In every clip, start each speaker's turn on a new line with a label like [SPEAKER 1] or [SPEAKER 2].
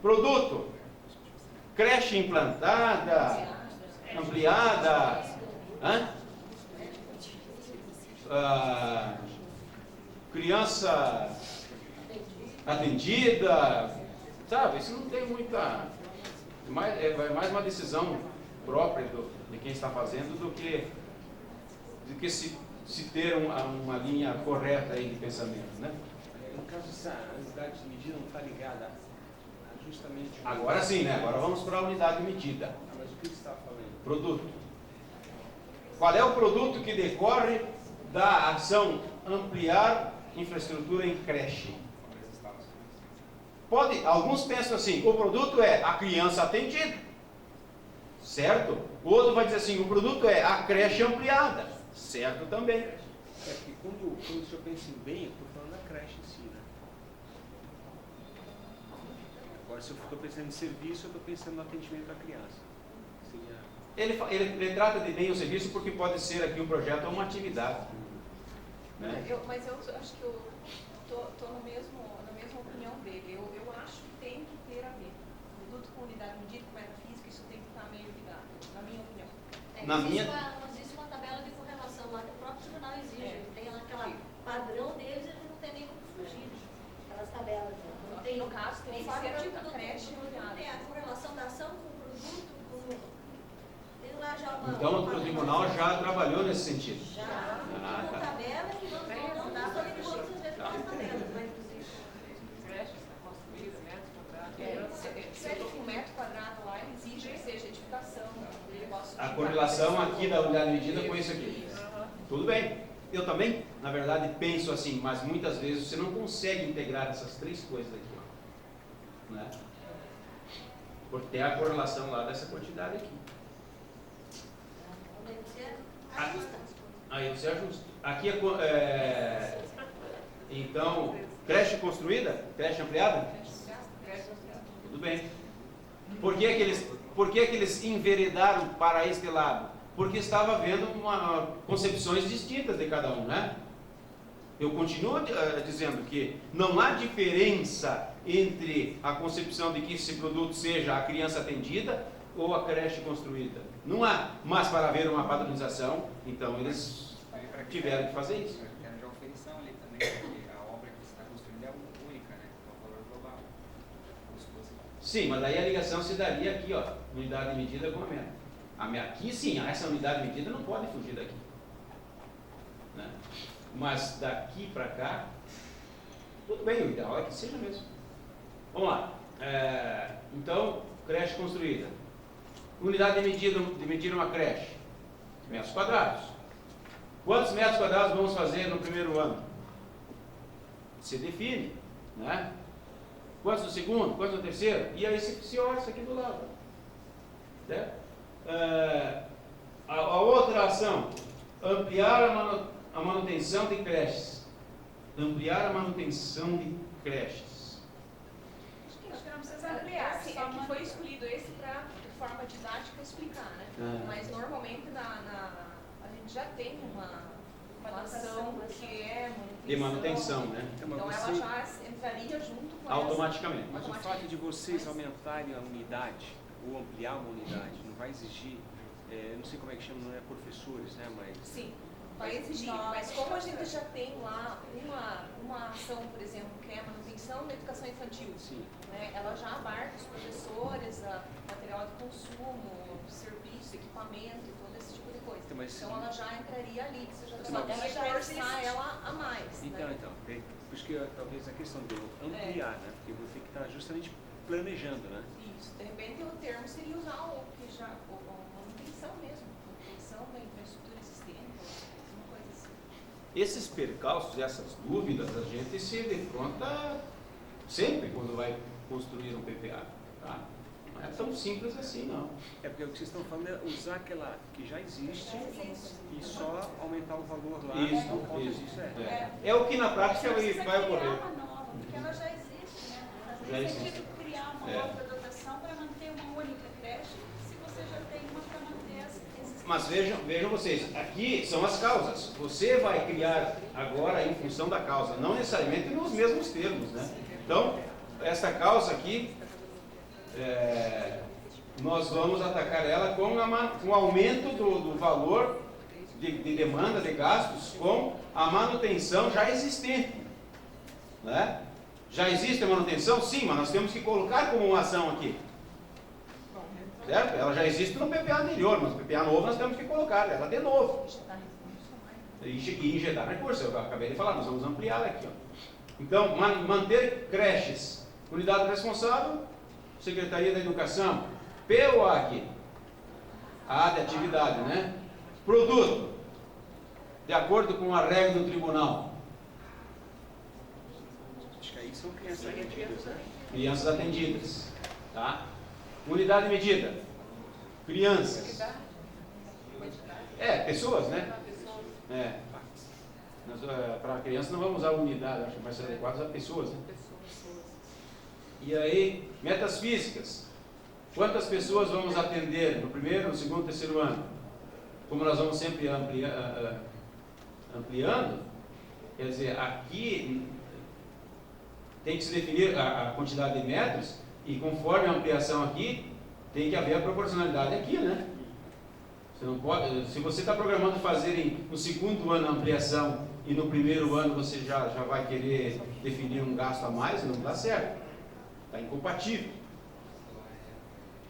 [SPEAKER 1] Produto: creche implantada, ampliada, criança atendida, sabe? Isso não tem muita... É mais uma decisão própria de quem está fazendo do que se ter uma linha correta aí de pensamento, né?
[SPEAKER 2] No caso, essa unidade de medida não está ligada a justamente...
[SPEAKER 1] Agora sim, né? Agora vamos para a unidade de medida.
[SPEAKER 2] Mas o que você está falando?
[SPEAKER 1] Produto. Qual é o produto que decorre da ação ampliar infraestrutura em creche? Alguns pensam assim, o produto é a criança atendida, certo? O outro vai dizer assim, o produto é a creche ampliada, certo também.
[SPEAKER 2] É porque quando o senhor pensa em bem, eu estou falando da creche em si, né? Agora, se eu estou pensando em serviço, eu estou pensando no atendimento da criança.
[SPEAKER 1] Ele trata de bem o serviço porque pode ser aqui um projeto ou uma atividade. Né?
[SPEAKER 3] Mas eu acho que eu estou na mesma opinião dele. Eu acho que tem que ter a ver. Produto com unidade medida, com metafísica, isso tem que estar meio ligado, na minha opinião.
[SPEAKER 4] Existe uma tabela de correlação lá que o próprio tribunal exige. Tem lá aquela padrão deles, eles não tem nem como fugir. Aquelas tabelas. Não tem,
[SPEAKER 3] no caso, tem que ser a creche.
[SPEAKER 4] Tem a correlação da ação com o produto, tem lá já uma...
[SPEAKER 1] Então o tribunal já trabalhou nesse sentido.
[SPEAKER 4] Já. Uma tabela que não dá para ver todas as vezes com as tabelas, mas
[SPEAKER 3] Creche está construída, metro quadrado. Se o metro quadrado lá exige que seja edificação.
[SPEAKER 1] A correlação aqui da unidade de medida com isso aqui. Tudo bem. Eu também, na verdade, penso assim, mas muitas vezes você não consegue integrar essas três coisas aqui. Né? Porque tem a correlação lá dessa quantidade aqui. Aí você ajusta. Aqui então, creche construída? Creche ampliada? Tudo bem. Por que que eles enveredaram para este lado? Porque estava havendo concepções distintas de cada um, né? Eu continuo dizendo que não há diferença entre a concepção de que esse produto seja a criança atendida ou a creche construída. Não há. Mas para haver uma padronização, então eles tiveram que fazer isso.
[SPEAKER 5] Tem já oferição ali também, porque a obra que está construindo é única, né? Então o valor global.
[SPEAKER 1] Sim, mas daí a ligação se daria aqui, ó, unidade de medida com a meta. Aqui sim, essa unidade de medida não pode fugir daqui. Né? Mas daqui para cá, tudo bem, o ideal é que seja mesmo. Vamos lá. Então, creche construída. Unidade de medir uma creche. Metros quadrados. Quantos metros quadrados vamos fazer no primeiro ano? Se define. Né? Quantos no segundo? Quantos no terceiro? E aí se orça aqui do lado. Certo? A outra ação, ampliar a manutenção de creches. Ampliar a manutenção de creches.
[SPEAKER 3] Acho que não precisa ampliar, assim, é que foi escolhido esse para, de forma didática, explicar, né? Mas normalmente a gente já tem uma ação que é
[SPEAKER 1] de manutenção, né?
[SPEAKER 3] Então ela já entraria junto com
[SPEAKER 1] automaticamente.
[SPEAKER 2] Mas o fato de vocês aumentarem a unidade ou ampliar uma unidade não vai exigir, não sei como é que chama, não é professores, né? Mas... Sim,
[SPEAKER 3] vai exigir, mas como a gente já tem lá uma ação, por exemplo, que é a manutenção da educação infantil, né? Ela já abarca os professores, material de consumo, serviço, equipamento e todo esse tipo de coisa. Então ela já entraria ali, você já poderia forçar ela a mais.
[SPEAKER 2] Então,
[SPEAKER 3] né?
[SPEAKER 2] por isso que talvez a questão de ampliar, né? Porque você tem que estar justamente planejando, né?
[SPEAKER 3] Isso, de repente o termo seria usar a manutenção mesmo, manutenção da infraestrutura existente, uma coisa assim.
[SPEAKER 1] Esses percalços, essas dúvidas, a gente se defronta sempre quando vai construir um PPA. Tá? Não é tão simples assim, não.
[SPEAKER 2] É porque o que vocês estão falando é usar aquela que já existe e só aumentar o valor lá.
[SPEAKER 1] Isso. É o que na prática vai ocorrer.
[SPEAKER 6] Porque ela já existe, né?
[SPEAKER 1] Já existe.
[SPEAKER 6] Criar uma outra dotação para manter uma única creche, se você já tem uma para manter as existentes.
[SPEAKER 1] Mas vejam vocês, aqui são as causas. Você vai criar agora em função da causa, não necessariamente nos mesmos termos, né? Então, essa causa aqui nós vamos atacar ela com o aumento do valor de demanda de gastos com a manutenção já existente. Né? Já existe a manutenção? Sim, mas nós temos que colocar como uma ação aqui. Certo? Ela já existe no PPA anterior, mas no PPA novo nós temos que colocar ela de novo. E injetar recursos, eu acabei de falar, nós vamos ampliar aqui. Ó. Então, manter creches, unidade responsável, Secretaria da Educação, POAC, a de atividade, né? Produto, de acordo com a regra do tribunal.
[SPEAKER 2] Acho que aí são crianças atendidas, né?
[SPEAKER 1] Crianças atendidas, tá? Unidade de medida, crianças. Pessoas, né? Para criança não vamos usar unidade, acho que vai ser adequado usar pessoas, né? E aí, metas físicas. Quantas pessoas vamos atender no primeiro, no segundo, terceiro ano? Como nós vamos sempre ampliando, quer dizer, aqui tem que se definir a quantidade de metros e conforme a ampliação aqui, tem que haver a proporcionalidade aqui, né? Você não pode, se você está programando fazer no segundo ano a ampliação e no primeiro ano você já vai querer definir um gasto a mais, não dá certo. Está incompatível.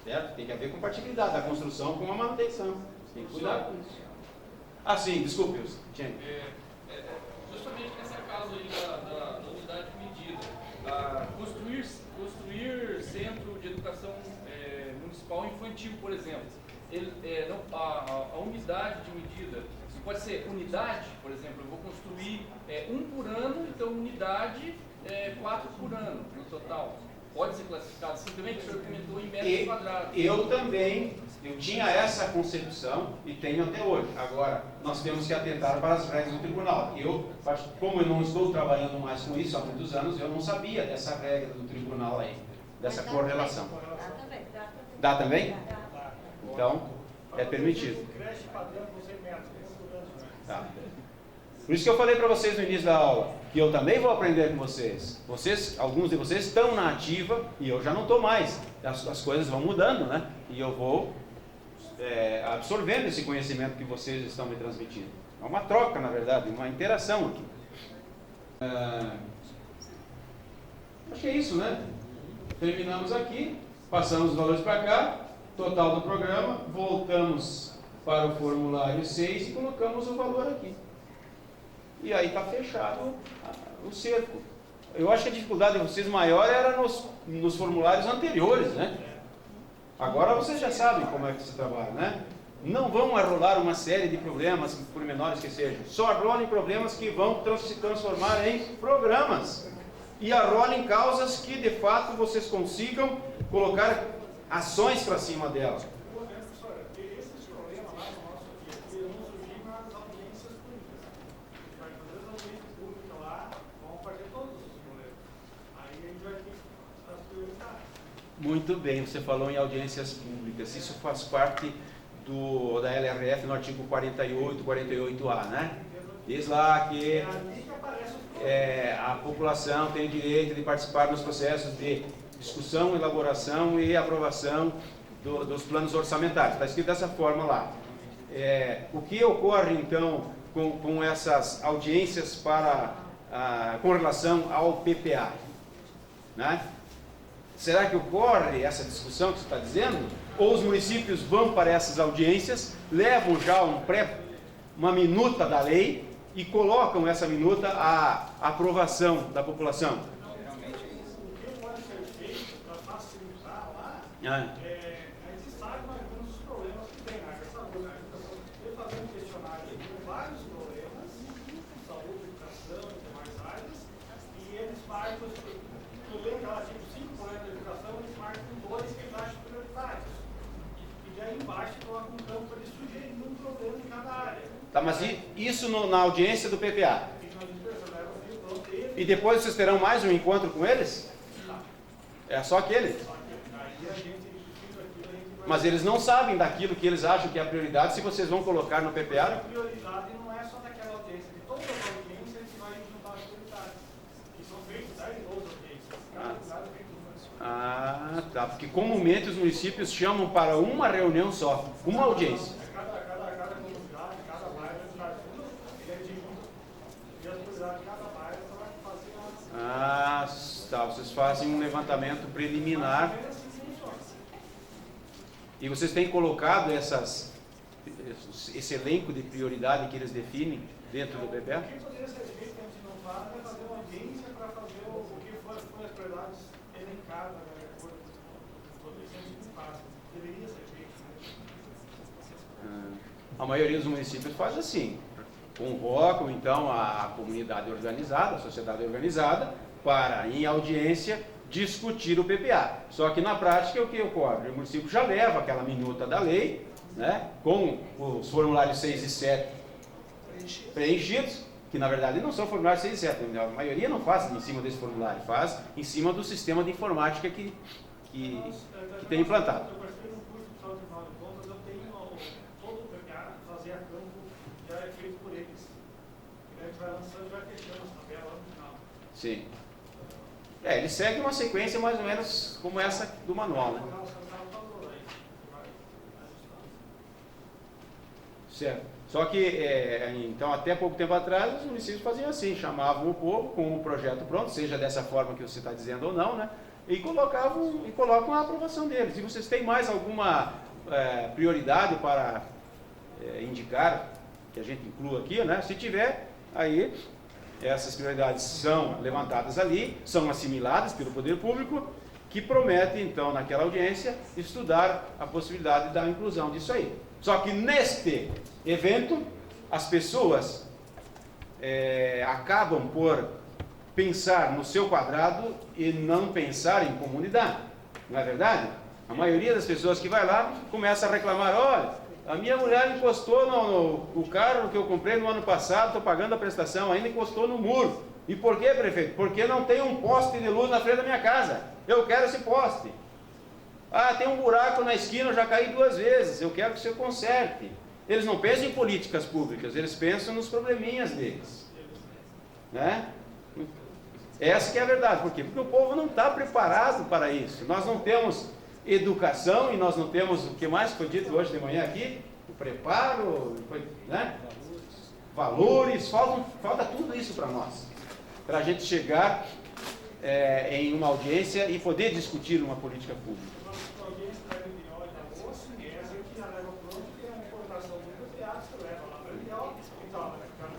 [SPEAKER 1] Certo? Tem que haver compatibilidade da construção com a manutenção. Tem que cuidar com isso. Ah, sim, desculpe, Tiago.
[SPEAKER 7] Justamente nessa causa aí da unidade de medida, construir centro de educação municipal infantil, por exemplo, a unidade de medida, pode ser unidade, por exemplo, eu vou construir 1 por ano, então unidade 4 por ano no total. Pode ser classificado assim também, que o senhor comentou em metros quadrados.
[SPEAKER 1] Eu tinha essa concepção e tenho até hoje. Agora, nós temos que atentar para as regras do tribunal. Como eu não estou trabalhando mais com isso há muitos anos, eu não sabia dessa regra do tribunal aí, dessa correlação. Dá também? Então, é permitido. Tá. Por isso que eu falei para vocês no início da aula, que eu também vou aprender com vocês. Alguns de vocês estão na ativa e eu já não estou mais. As coisas vão mudando, né? E eu vou absorvendo esse conhecimento que vocês estão me transmitindo. É uma troca, na verdade, uma interação aqui. Acho que é isso, né? Terminamos aqui, passamos os valores para cá, total do programa, voltamos para o formulário 6 e colocamos o valor aqui. E aí está fechado o cerco. Eu acho que a dificuldade de vocês maior era nos formulários anteriores, né? Agora vocês já sabem como é que se trabalha, né? Não vão arrolar uma série de problemas, por menores que sejam. Só arrolem problemas que vão se transformar em programas. E arrolem causas que, de fato, vocês consigam colocar ações para cima delas. Muito bem, você falou em audiências públicas. Isso faz parte da LRF no artigo 48, 48A, né? Diz lá que a população tem direito de participar nos processos de discussão, elaboração e aprovação dos planos orçamentários. Está escrito dessa forma lá. O que ocorre, então, com essas audiências com relação ao PPA? Né? Será que ocorre essa discussão que você está dizendo? Ou os municípios vão para essas audiências, levam já uma minuta da lei e colocam essa minuta à aprovação da população?
[SPEAKER 7] Realmente é isso.
[SPEAKER 8] O que pode ser feito para facilitar lá,
[SPEAKER 1] A
[SPEAKER 8] gente sabe mais ou menos os problemas que tem na saúde. Eu fazendo um questionário com vários problemas, saúde, educação e demais áreas, e eles marcam, eu lembro lá, tipo, 5 problemas da educação, eles marcam 2 que eles acham prioritários. E daí embaixo colocam um campo para eles sugerirem um problema em cada área.
[SPEAKER 1] Tá, mas isso na audiência do PPA? E depois vocês terão mais um encontro com eles? É só aquele? Mas eles não sabem daquilo que eles acham que é a prioridade, se vocês vão colocar no PPA?
[SPEAKER 8] A prioridade não é só daquela audiência, de todas as audiências a gente vai juntar as prioridades, que são feitas 10 ou 12 audiências. Cada lugar é feito uma.
[SPEAKER 1] Ah, tá. Porque comumente os municípios chamam para uma reunião só, uma audiência.
[SPEAKER 8] Cada comunidade, cada bairro, ele é de e as comunidades de cada bairro vai fazer
[SPEAKER 1] Ah, tá. Vocês fazem um levantamento preliminar. E vocês têm colocado esse elenco de prioridade que eles definem dentro do PPA?
[SPEAKER 8] O que poderia ser feito que a gente não faz é fazer uma audiência para fazer o que foram as prioridades elencadas, né? Todo isso a gente não faz. Deveria ser feito, né?
[SPEAKER 1] A maioria dos municípios faz assim. Convocam, então, a comunidade organizada, a sociedade organizada, para, em audiência, discutir o PPA. Só que, na prática, o que ocorre? O município já leva aquela minuta da lei, né, com os formulários 6 e 7 preenchidos, que, na verdade, não são formulários 6 e 7. A maioria não faz em cima desse formulário, faz em cima do sistema de informática que tem implantado.
[SPEAKER 8] Eu participei de um curso do Tribunal de Contas, eu tenho todo o PPA, fazer a campo, já é feito por eles. E a gente vai lançando e vai fechando as tabelas no final.
[SPEAKER 1] Sim. Ele segue uma sequência mais ou menos como essa do manual, né? Certo. Só que, então, até pouco tempo atrás, os municípios faziam assim, chamavam o povo com um projeto pronto, seja dessa forma que você está dizendo ou não, né? E colocam a aprovação deles. E vocês têm mais alguma prioridade para indicar, que a gente inclua aqui, né? Se tiver, aí essas prioridades são levantadas ali, são assimiladas pelo poder público, que promete, então, naquela audiência, estudar a possibilidade da inclusão disso aí. Só que neste evento, as pessoas acabam por pensar no seu quadrado e não pensar em comunidade. Não é verdade? A maioria das pessoas que vai lá começa a reclamar: olha, a minha mulher encostou no carro que eu comprei no ano passado, estou pagando a prestação, ainda encostou no muro. E por quê, prefeito? Porque não tem um poste de luz na frente da minha casa. Eu quero esse poste. Ah, tem um buraco na esquina, eu já caí 2 vezes, eu quero que o senhor conserte. Eles não pensam em políticas públicas, eles pensam nos probleminhas deles. Né? Essa que é a verdade. Por quê? Porque o povo não está preparado para isso. Nós não temos educação e nós não temos, o que mais foi dito hoje de manhã aqui, o preparo, né? Valores, falta tudo isso para nós. Para a gente chegar em uma audiência e poder discutir uma política pública.
[SPEAKER 8] A audiência da LDO da moça, essa aqui já leva pronto, que é a importação do teatro, você leva lá para a LDO, então vai ficar no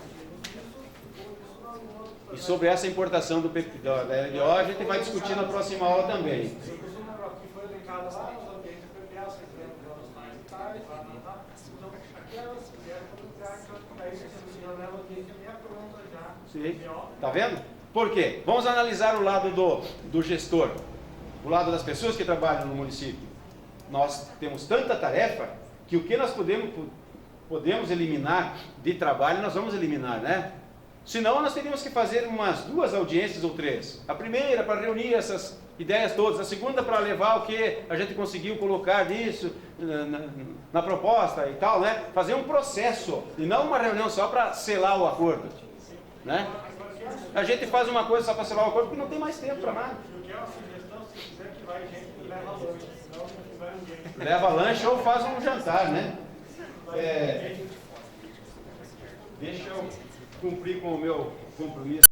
[SPEAKER 1] E sobre essa importação da LDO, a gente vai discutir na próxima aula também.
[SPEAKER 8] Eu costumo lembrar que foi elencado lá nos ambientes do PPA, vocês lembram de anos mais tarde, lá não tá? Então, aquelas mulheres para lugar que aí você já leva a audiência meia pronta já.
[SPEAKER 1] Sim. Tá vendo? Por quê? Vamos analisar o lado do gestor, o lado das pessoas que trabalham no município. Nós temos tanta tarefa que o que nós podemos eliminar de trabalho, nós vamos eliminar, né? Senão nós teríamos que fazer umas 2 audiências ou 3. A primeira para reunir essas ideias todas, a segunda para levar o que a gente conseguiu colocar disso na proposta e tal, né? Fazer um processo e não uma reunião só para selar o acordo, né? A gente faz uma coisa só para selar o acordo porque não tem mais tempo para nada.
[SPEAKER 8] Eu quero uma sugestão, se quiser que vai gente, leva lanche, senão não vai ninguém.
[SPEAKER 1] Leva lanche ou faz um jantar, né? Deixa eu cumprir com o meu compromisso.